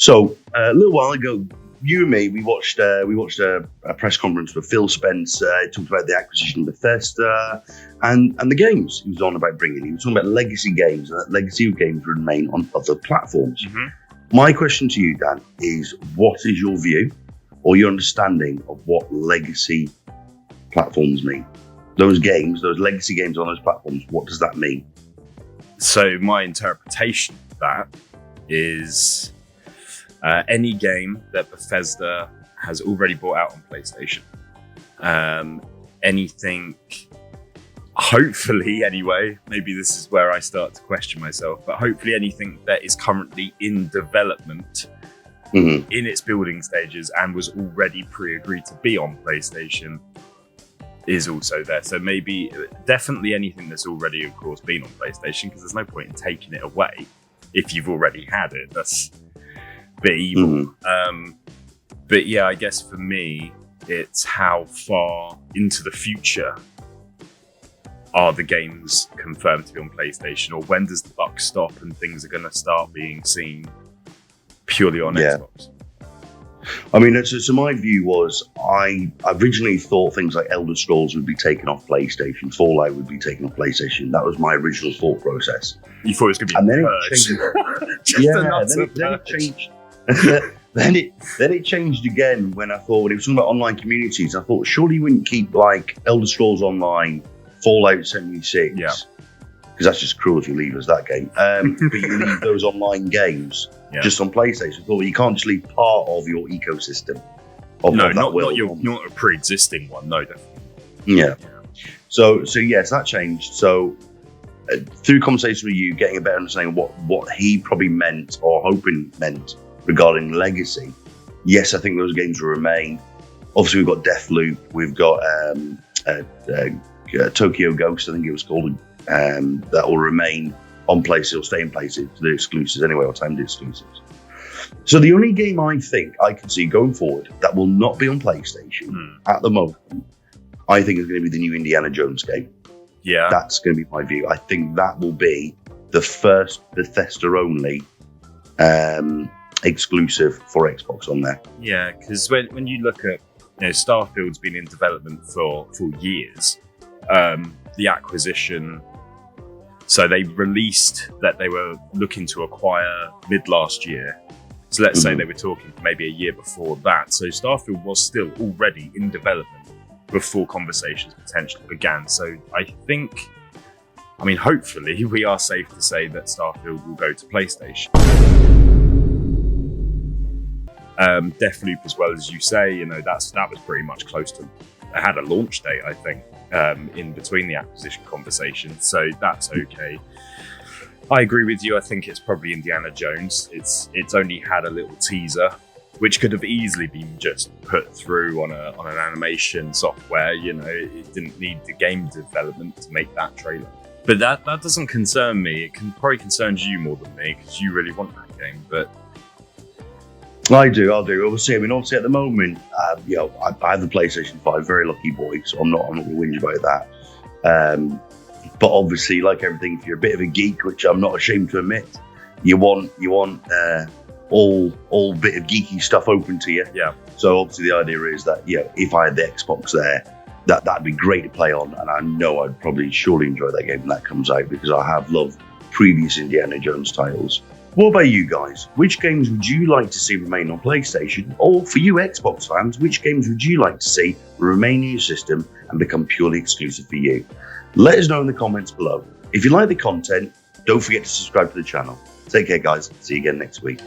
So a little while ago, you and me, we watched a press conference where Phil Spencer talked about the acquisition of Bethesda and the games he was on about bringing. He was talking about legacy games, and that legacy of games remain on other platforms. Mm-hmm. My question to you, Dan, is what is your view or your understanding of what legacy platforms mean? Those games, those legacy games on those platforms, what does that mean? So my interpretation of that is any game that Bethesda has already brought out on PlayStation. Anything, hopefully anyway, maybe this is where I start to question myself, but hopefully anything that is currently in development in its building stages and was already pre-agreed to be on PlayStation is also there. So maybe, definitely anything that's already, of course, been on PlayStation, because there's no point in taking it away if you've already had it. That's bit evil. But yeah, I guess for me, it's how far into the future are the games confirmed to be on PlayStation, or when does the buck stop and things are going to start being seen purely on Xbox? I mean, so my view was I originally thought things like Elder Scrolls would be taken off PlayStation, Fallout would be taken off PlayStation. That was my original thought process. You thought it was going to be and then it changed. Then it changed. then it changed again when it was talking about online communities. I thought surely you wouldn't keep like Elder Scrolls Online, Fallout 76, because that's just cruel if you leave us that game. But you leave those online games just on PlayStation. I thought you can't just leave part of your ecosystem. Not a pre-existing one. No, definitely. Yeah. So yes, that changed. So through conversation with you, getting a better understanding of what he probably meant or hoping meant regarding legacy, yes, I think those games will remain. Obviously, we've got Deathloop, we've got Tokyo Ghost, I think it was called, that will remain on PlayStation, or stay in PlayStation, the exclusives anyway, or timed exclusives. So the only game I think I can see going forward that will not be on PlayStation at the moment, I think is going to be the new Indiana Jones game. Yeah. That's going to be my view. I think that will be the first Bethesda-only exclusive for Xbox on there. Yeah, because when you look at, Starfield's been in development for years. The acquisition, so they released that they were looking to acquire mid last year. So let's say they were talking maybe a year before that. So Starfield was still already in development before conversations potentially began. So I think, hopefully we are safe to say that Starfield will go to PlayStation. Deathloop, as well, as you say, that was pretty much close to, it had a launch date, I think, in between the acquisition conversation. So that's okay. I agree with you. I think it's probably Indiana Jones. It's only had a little teaser, which could have easily been just put through on an animation software. It didn't need the game development to make that trailer. But that doesn't concern me. It probably concerns you more than me, because you really want that game. But I do. Obviously at the moment, I have the PlayStation 5, very lucky boy, so I'm not going to whinge about that. But obviously, like everything, if you're a bit of a geek, which I'm not ashamed to admit, you want all bit of geeky stuff open to you. Yeah. So obviously the idea is that, if I had the Xbox there, that'd be great to play on, and I know I'd probably surely enjoy that game when that comes out, because I have loved previous Indiana Jones titles. What about you guys? Which games would you like to see remain on PlayStation? Or for you Xbox fans, which games would you like to see remain in your system and become purely exclusive for you? Let us know in the comments below. If you like the content, don't forget to subscribe to the channel. Take care, guys. See you again next week.